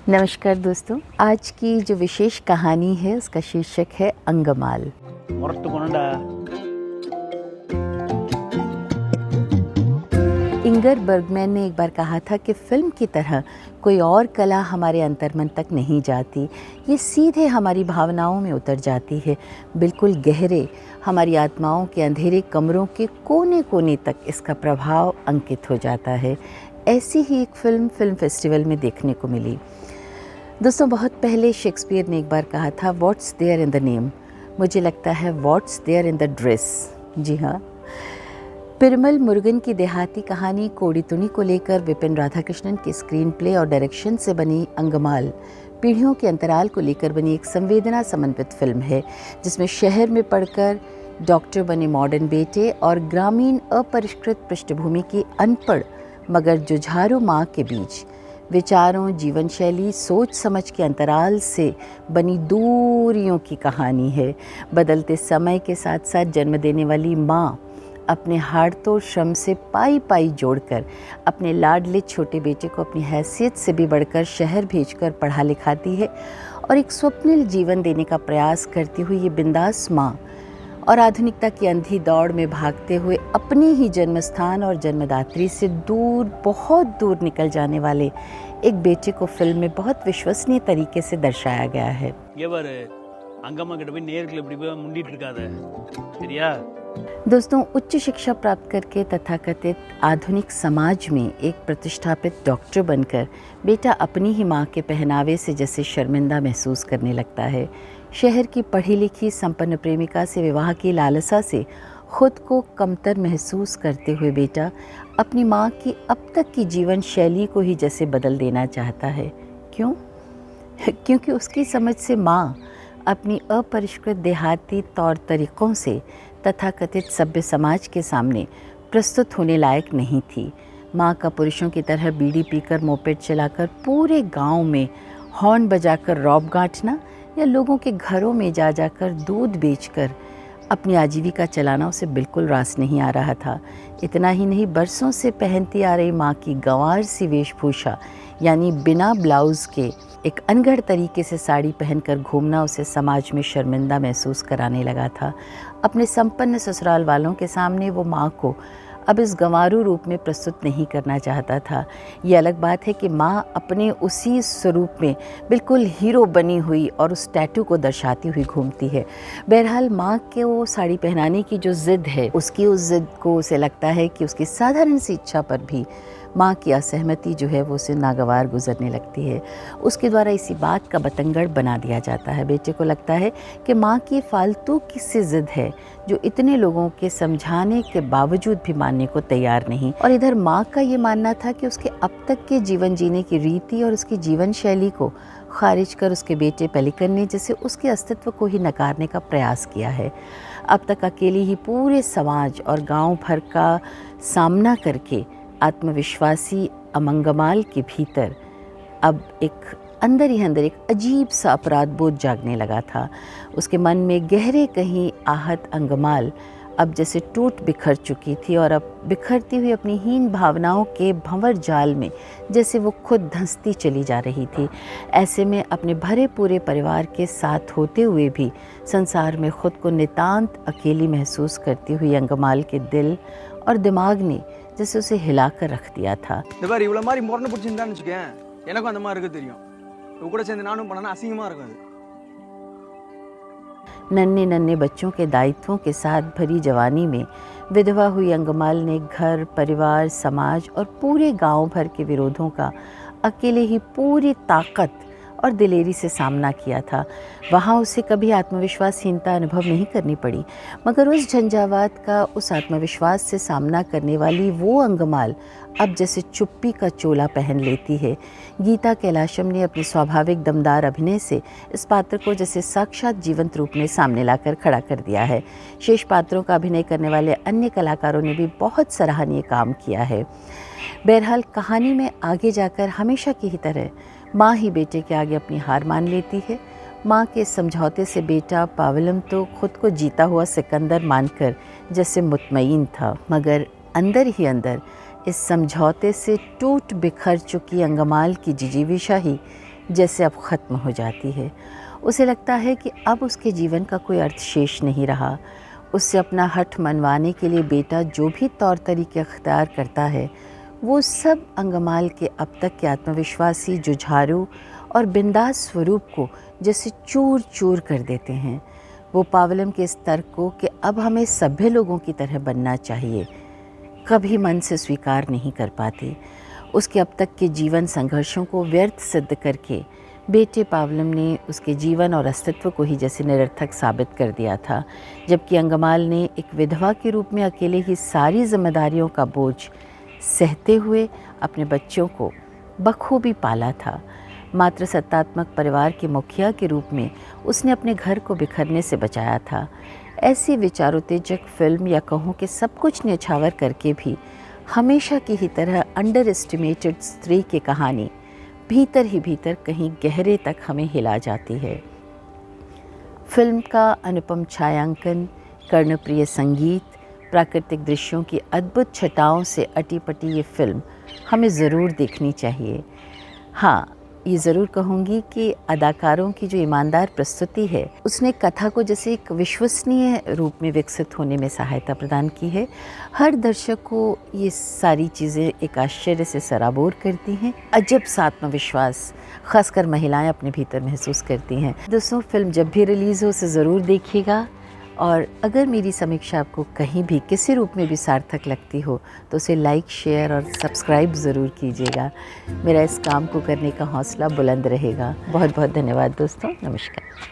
नमस्कार दोस्तों, आज की जो विशेष कहानी है उसका शीर्षक है अंगमाल। इंगर बर्गमैन ने एक बार कहा था कि फिल्म की तरह कोई और कला हमारे अंतर्मन तक नहीं जाती, ये सीधे हमारी भावनाओं में उतर जाती है, बिल्कुल गहरे हमारी आत्माओं के अंधेरे कमरों के कोने कोने तक इसका प्रभाव अंकित हो जाता है। ऐसी ही एक फिल्म फेस्टिवल में देखने को मिली। दोस्तों, बहुत पहले शेक्सपियर ने एक बार कहा था, what's there in the name. मुझे लगता है what's there in the dress. जी हाँ, पिरमल मुरुगन की देहाती कहानी कोड़ी तुनी को लेकर विपिन राधाकृष्णन की स्क्रीन प्ले और डायरेक्शन से बनी अंगमाल पीढ़ियों के अंतराल को लेकर बनी एक संवेदना समन्वित फिल्म है, जिसमें शहर में पढ़कर डॉक्टर बने मॉडर्न बेटे और ग्रामीण अपरिष्कृत पृष्ठभूमि की अनपढ़ मगर जुझारू माँ के बीच विचारों, जीवन शैली, सोच समझ के अंतराल से बनी दूरियों की कहानी है। बदलते समय के साथ साथ जन्म देने वाली माँ अपने हाड़तोड़ श्रम से पाई पाई जोड़कर अपने लाडले छोटे बेटे को अपनी हैसियत से भी बढ़कर शहर भेजकर पढ़ा लिखाती है और एक स्वप्निल जीवन देने का प्रयास करती हुई ये बिंदास माँ और आधुनिकता की अंधी दौड़ में भागते हुए अपने ही जन्मस्थान और जन्मदात्री से दूर, बहुत दूर निकल जाने वाले एक बेटे को फिल्म में बहुत विश्वसनीय तरीके से दर्शाया गया है। दोस्तों, उच्च शिक्षा प्राप्त करके तथाकथित आधुनिक समाज में एक प्रतिष्ठापित डॉक्टर बनकर बेटा अपनी ही माँ के पहनावे से जैसे शर्मिंदा महसूस करने लगता है। शहर की पढ़ी लिखी संपन्न प्रेमिका से विवाह की लालसा से खुद को कमतर महसूस करते हुए बेटा अपनी माँ की अब तक की जीवन शैली को ही जैसे बदल देना चाहता है। क्यों? क्योंकि उसकी समझ से माँ अपनी अपरिष्कृत देहाती तौर तरीक़ों से तथाकथित सभ्य समाज के सामने प्रस्तुत होने लायक नहीं थी। माँ का पुरुषों की तरह बीड़ी पीकर मोपेड चलाकर पूरे गांव में हॉर्न बजाकर रौब गांठना या लोगों के घरों में जा जाकर दूध बेचकर अपनी आजीविका चलाना उसे बिल्कुल रास नहीं आ रहा था। इतना ही नहीं, बरसों से पहनती आ रही माँ की गंवार सी वेशभूषा यानी बिना ब्लाउज़ के एक अनगढ़ तरीके से साड़ी पहनकर घूमना उसे समाज में शर्मिंदा महसूस कराने लगा था। अपने संपन्न ससुराल वालों के सामने वो माँ को अब इस गंवारू रूप में प्रस्तुत नहीं करना चाहता था। ये अलग बात है कि माँ अपने उसी स्वरूप में बिल्कुल हीरो बनी हुई और उस टैटू को दर्शाती हुई घूमती है। बहरहाल, माँ के वो साड़ी पहनाने की जो ज़िद है, उसकी उस ज़िद को उसे लगता है कि उसकी साधारण सी इच्छा पर भी माँ की असहमति जो है वो उसे नागवार गुजरने लगती है। उसके द्वारा इसी बात का बतंगड़ बना दिया जाता है। बेटे को लगता है कि माँ की फालतू किससे ज़िद है जो इतने लोगों के समझाने के बावजूद भी मानने को तैयार नहीं। और इधर माँ का ये मानना था कि उसके अब तक के जीवन जीने की रीति और उसकी जीवन शैली को खारिज कर उसके बेटे पेलिकन ने जैसे उसके अस्तित्व को ही नकारने का प्रयास किया है। अब तक अकेली ही पूरे समाज और गाँव भर का सामना करके आत्मविश्वासी अमंगमाल के भीतर अब एक अंदर ही अंदर एक अजीब सा अपराध बोध जागने लगा था। उसके मन में गहरे कहीं आहत अंगमाल अब जैसे टूट बिखर चुकी थी और अब बिखरती हुई अपनी हीन भावनाओं के भंवर जाल में जैसे वो खुद धंसती चली जा रही थी। ऐसे में अपने भरे पूरे परिवार के साथ होते हुए भी संसार में खुद को नितांत अकेली महसूस करती हुई अंगमाल के दिल और दिमाग ने जैसे उसे हिलाकर रख दिया था। नन्हे नन्हे बच्चों के दायित्वों के साथ भरी जवानी में विधवा हुई अंगमाल ने घर, परिवार, समाज और पूरे गांव भर के विरोधों का अकेले ही पूरी ताकत और दिलेरी से सामना किया था। वहाँ उसे कभी आत्मविश्वासहीनता अनुभव नहीं करनी पड़ी, मगर उस झंझावात का, उस आत्मविश्वास से सामना करने वाली वो अंगमाल अब जैसे चुप्पी का चोला पहन लेती है। गीता कैलाशम ने अपने स्वाभाविक दमदार अभिनय से इस पात्र को जैसे साक्षात जीवंत रूप में सामने लाकर खड़ा कर दिया है। शेष पात्रों का अभिनय करने वाले अन्य कलाकारों ने भी बहुत सराहनीय काम किया है। बहरहाल, कहानी में आगे जाकर हमेशा की ही तरह माँ ही बेटे के आगे अपनी हार मान लेती है। माँ के समझौते से बेटा पावलम तो खुद को जीता हुआ सिकंदर मानकर जैसे मुतमईन था, मगर अंदर ही अंदर इस समझौते से टूट बिखर चुकी अंगमाल की जिजीविशा ही जैसे अब ख़त्म हो जाती है। उसे लगता है कि अब उसके जीवन का कोई अर्थ शेष नहीं रहा। उससे अपना हठ मनवाने के लिए बेटा जो भी तौर तरीके अख्तियार करता है, वो सब अंगमाल के अब तक के आत्मविश्वासी, जुझारू और बिंदास स्वरूप को जैसे चूर चूर कर देते हैं। वो पावलम के इस तर्क को कि अब हमें सभ्य लोगों की तरह बनना चाहिए, कभी मन से स्वीकार नहीं कर पाती। उसके अब तक के जीवन संघर्षों को व्यर्थ सिद्ध करके बेटे पावलम ने उसके जीवन और अस्तित्व को ही जैसे निरर्थक साबित कर दिया था, जबकि अंगमाल ने एक विधवा के रूप में अकेले ही सारी जिम्मेदारियों का बोझ सहते हुए अपने बच्चों को बखूबी पाला था। मात्र सत्तात्मक परिवार के मुखिया के रूप में उसने अपने घर को बिखरने से बचाया था। ऐसी विचारोत्तेजक फिल्म या कहूँ कि सब कुछ न्यौछावर करके भी हमेशा की ही तरह अंडर एस्टिमेटेड स्त्री की कहानी भीतर ही भीतर कहीं गहरे तक हमें हिला जाती है। फिल्म का अनुपम छायांकन, कर्णप्रिय संगीत, प्राकृतिक दृश्यों की अद्भुत छटाओं से अटी-पटी ये फिल्म हमें ज़रूर देखनी चाहिए। हाँ, ये ज़रूर कहूँगी कि अदाकारों की जो ईमानदार प्रस्तुति है, उसने कथा को जैसे एक विश्वसनीय रूप में विकसित होने में सहायता प्रदान की है। हर दर्शक को ये सारी चीज़ें एक आश्चर्य से सराबोर करती हैं। अजब सा आत्मविश्वास ख़ासकर महिलाएं अपने भीतर महसूस करती हैं। दोस्तों, फिल्म जब भी रिलीज़ हो उसे ज़रूर देखिएगा, और अगर मेरी समीक्षा आपको कहीं भी किसी रूप में भी सार्थक लगती हो तो उसे लाइक, शेयर और सब्सक्राइब ज़रूर कीजिएगा। मेरा इस काम को करने का हौसला बुलंद रहेगा। बहुत बहुत धन्यवाद दोस्तों। नमस्कार।